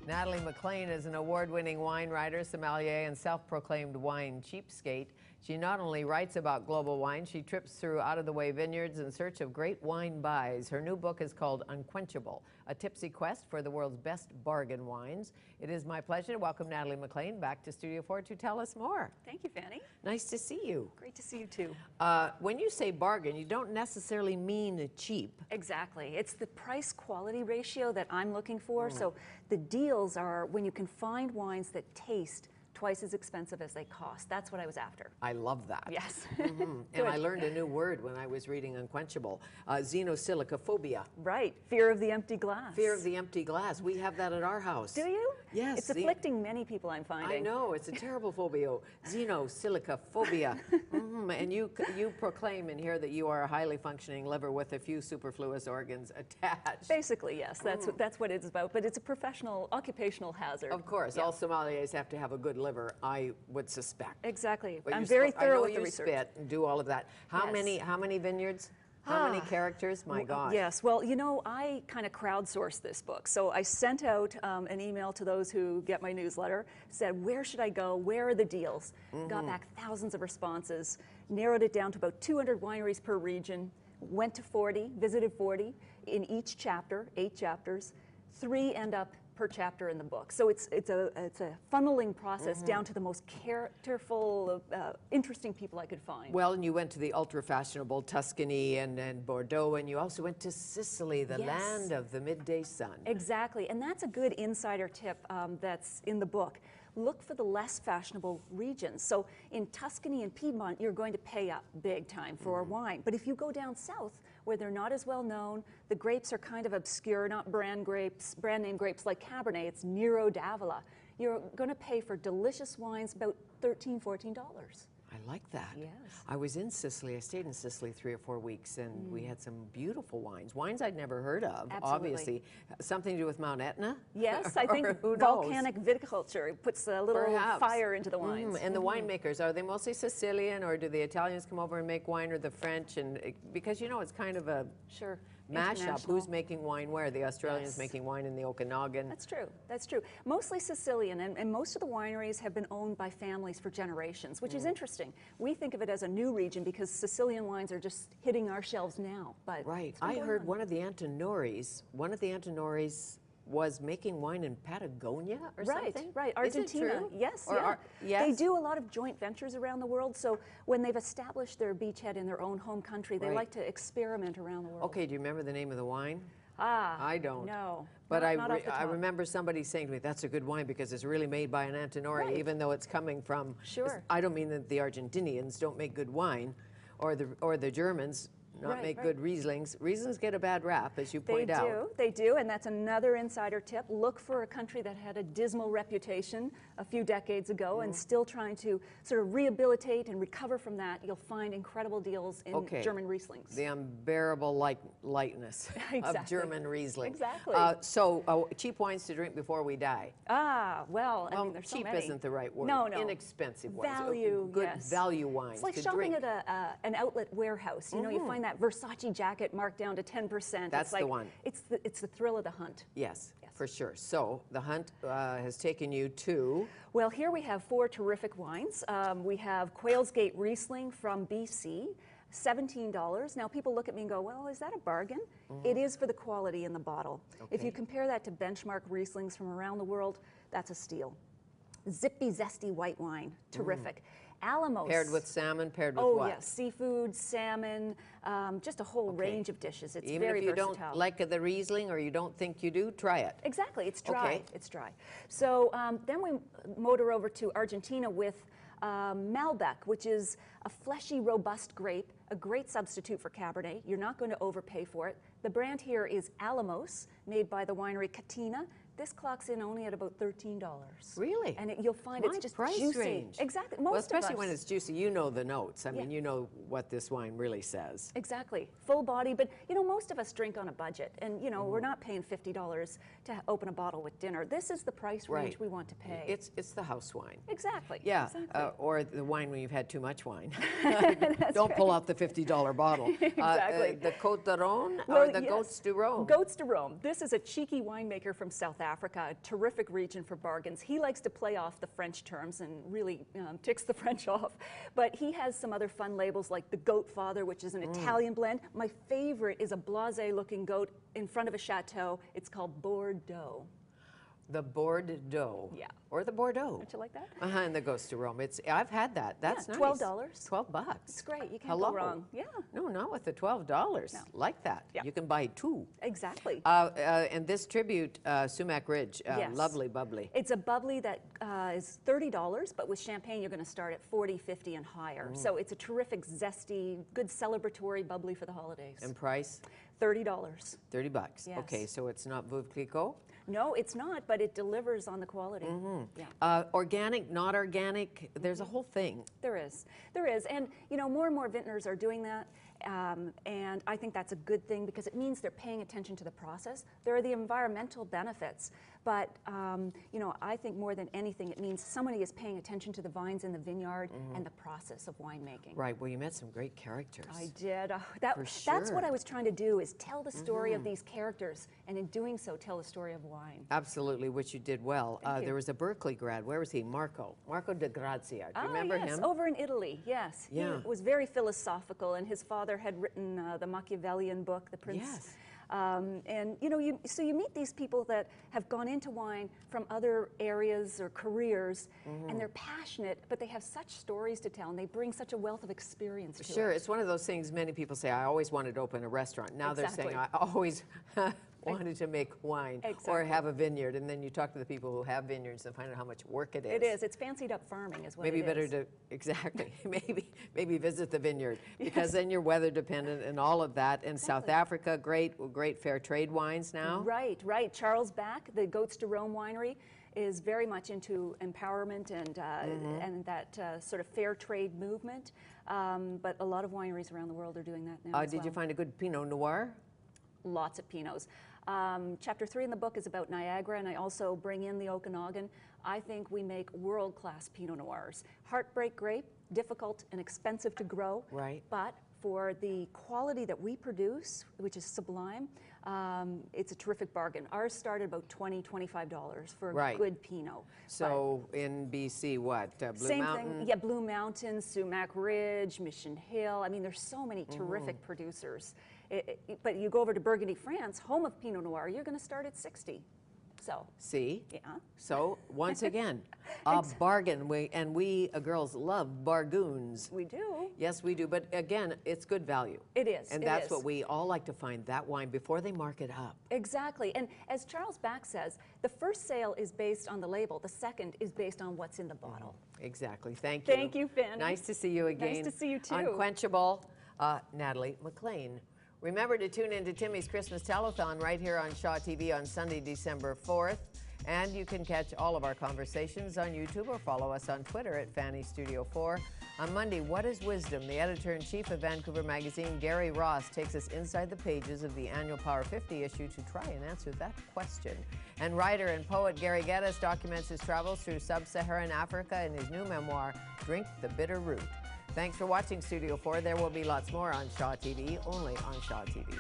Natalie MacLean is an award-winning wine writer, sommelier, and self-proclaimed wine cheapskate. She not only writes about global wine, she trips through out-of-the-way vineyards in search of great wine buys. Her new book is called Unquenchable, a tipsy quest for the world's best bargain wines. It is my pleasure to welcome Natalie MacLean back to Studio 4 to tell us more. Thank you, Fanny. Nice to see you. Great to see you too. When you say bargain, you don't necessarily mean cheap. Exactly. It's the price-quality ratio that I'm looking for. So the deals are when you can find wines that taste twice as expensive as they cost. That's what I was after. I love that. Yes. And I learned a new word when I was reading Unquenchable, xenosilicophobia. Right. Fear of the empty glass. Fear of the empty glass. We have that at our house. Do you? Yes. It's afflicting many people, I'm finding. I know. It's a terrible phobia. Xenosilicophobia. And you proclaim in here that you are a highly functioning liver with a few superfluous organs attached. Basically, yes. That's what it's about. But it's a professional, occupational hazard. Of course. Yeah. All sommeliers have to have a good liver, I would suspect. Exactly. But I'm very thorough with the research. Spit and do all of that. How many vineyards? How many characters? My gosh. Yes. Well, you know, I kind of crowdsourced this book. So I sent out an email to those who get my newsletter, said, where should I go? Where are the deals? Got back thousands of responses, narrowed it down to about 200 wineries per region, went to 40, visited 40 in each chapter, 8 chapters. 3 end up per chapter in the book. So it's a funneling process down to the most characterful, interesting people I could find. Well, and you went to the ultra-fashionable Tuscany and Bordeaux, and you also went to Sicily, the land of the midday sun. Exactly, and that's a good insider tip that's in the book. Look for the less fashionable regions. So in Tuscany and Piedmont, you're going to pay up big time for wine. But if you go down south, where they're not as well known, the grapes are kind of obscure, not brand name grapes like Cabernet, it's Nero d'Avola. You're going to pay for delicious wines about $13, $14. I like that. Yes. I was in Sicily. I stayed in Sicily 3 or 4 weeks, and we had some beautiful wines. Wines I'd never heard of, obviously. Something to do with Mount Etna? Yes, I think volcanic viticulture puts a little fire into the wines. And the winemakers, are they mostly Sicilian, or do the Italians come over and make wine, or the French? And because, you know, it's kind of a mashup. Who's making wine where? The Australians making wine in the Okanagan. That's true. That's true. Mostly Sicilian, and most of the wineries have been owned by families for generations, which is interesting. We think of it as a new region because Sicilian wines are just hitting our shelves now. But I heard one of the Antinoris was making wine in Patagonia or something? Right, Argentina. Yes, yes. They do a lot of joint ventures around the world, so when they've established their beachhead in their own home country, they like to experiment around the world. Okay, do you remember the name of the wine? I don't. No. But I remember somebody saying to me, that's a good wine because it's really made by an Antinori, even though it's coming from... Sure. I don't mean that the Argentinians don't make good wine, or the Germans not make good Rieslings. Rieslings get a bad rap, as you point out. They do, and that's another insider tip. Look for a country that had a dismal reputation a few decades ago and still trying to sort of rehabilitate and recover from that. You'll find incredible deals in German Rieslings. The unbearable lightness of German Riesling. Exactly. So cheap wines to drink before we die. Well, I mean, there's so cheap many. isn't the right word. No. Inexpensive wines. Value, good value wines. It's like to shopping drink. at an outlet warehouse. You know, you find that Versace jacket marked down to 10%. That's the one. It's the thrill of the hunt. Yes, for sure. So the hunt has taken you to... Well, here we have 4 terrific wines. We have Quail's Gate Riesling from BC, $17. Now people look at me and go, well, is that a bargain? It is for the quality in the bottle. If you compare that to benchmark Rieslings from around the world, that's a steal. Zippy, zesty white wine, terrific. Alamos. Paired with salmon, paired with what? Oh, yes, seafood, salmon, just a whole range of dishes. It's Even very if you versatile. don't like the Riesling or you don't think you do, try it. Exactly, it's dry. It's dry. So then we motor over to Argentina with Malbec, which is a fleshy, robust grape, a great substitute for Cabernet. You're not going to overpay for it. The brand here is Alamos, made by the winery Catina. This clocks in only at about $13. Really? And you'll find it's just price juicy. Range. Exactly. Well, especially when it's juicy, you know the notes. I mean, Yeah. you know what this wine really says. Exactly. Full body, but you know, most of us drink on a budget, and you know, we're not paying $50 to open a bottle with dinner. This is the price range we want to pay. It's the house wine. Exactly. Yeah, Exactly. Or the wine when you've had too much wine. Don't pull out the $50 bottle. Exactly. The Côte de Rhône Well, or the yes. Goats du Rhône? Goats de Rome. This is a cheeky winemaker from South Africa, a terrific region for bargains. He likes to play off the French terms and really ticks the French off. But he has some other fun labels like the Goat Father, which is an Italian blend. My favorite is a blasé-looking goat in front of a chateau. It's called Bordeaux. The Bordeaux. Yeah. Or the Bordeaux. Don't you like that? And the Goes to Rome. I've had that. That's Yeah, nice. $12. $12. It's great. You can't Hello. go wrong. Yeah. No, not with the $12. No. Like that. Yeah. You can buy two. Exactly. And this tribute, Sumac Ridge, Yes. lovely bubbly. It's a bubbly that is $30, but with champagne you're going to start at $40, $50 and higher. So it's a terrific, zesty, good celebratory bubbly for the holidays. And price? $30. $30. Yes. Okay, so it's not Veuve Clicquot? No, it's not, but it delivers on the quality. Yeah. Organic, not organic, there's a whole thing. There is. And, you know, more and more vintners are doing that. And I think that's a good thing because it means they're paying attention to the process. There are the environmental benefits, but you know, I think more than anything, it means somebody is paying attention to the vines in the vineyard and the process of winemaking. Right. Well, you met some great characters. I did. That's what I was trying to do, is tell the story of these characters, and in doing so, tell the story of wine. Absolutely, which you did well. Thank you. There was a Berkeley grad. Where was he? Marco de Grazia. Do you remember yes, him? over in Italy. Yes. Yeah. He was very philosophical, and his father had written the Machiavellian book, The Prince. Yes. And you know, so you meet these people that have gone into wine from other areas or careers, and they're passionate, but they have such stories to tell, and they bring such a wealth of experience to it. Sure, it's one of those things many people say, I always wanted to open a restaurant. Now they're saying, I always wanted to make wine or have a vineyard. And then you talk to the people who have vineyards and find out how much work it is. It is. It's fancied up farming is what maybe it better is. to, exactly, maybe visit the vineyard because then you're weather dependent and all of that. And South Africa, great fair trade wines now. Right. Charles Back, the Goats to Rome winery, is very much into empowerment and that sort of fair trade movement. But a lot of wineries around the world are doing that now as Did you find a good Pinot Noir? Lots of Pinots. Chapter 3 in the book is about Niagara, and I also bring in the Okanagan. I think we make world-class Pinot Noirs. Heartbreak grape, difficult and expensive to grow. Right. But for the quality that we produce, which is sublime, it's a terrific bargain. Ours started about $20, $25 for a good Pinot. So in BC, what? Blue Same Mountain? thing. Yeah, Blue Mountain, Sumac Ridge, Mission Hill. I mean, there's so many terrific producers. But you go over to Burgundy, France, home of Pinot Noir, you're going to start at 60. So. See? Yeah. So, once again, a bargain. We girls love bargoons. We do. Yes, we do. But again, it's good value. It is. And that's what we all like to find, that wine, before they mark it up. Exactly. And as Charles Back says, the first sale is based on the label. The second is based on what's in the bottle. Exactly. Thank you. Thank you, Finn. Nice to see you again. Nice to see you, too. Unquenchable, Natalie MacLean. Remember to tune in to Timmy's Christmas Telethon right here on Shaw TV on Sunday, December 4th. And you can catch all of our conversations on YouTube or follow us on Twitter at Fanny Studio 4. On Monday, What is Wisdom? The editor-in-chief of Vancouver Magazine, Gary Ross, takes us inside the pages of the annual Power 50 issue to try and answer that question. And writer and poet Gary Geddes documents his travels through sub-Saharan Africa in his new memoir, Drink the Bitter Root. Thanks for watching Studio 4. There will be lots more on Shaw TV, only on Shaw TV.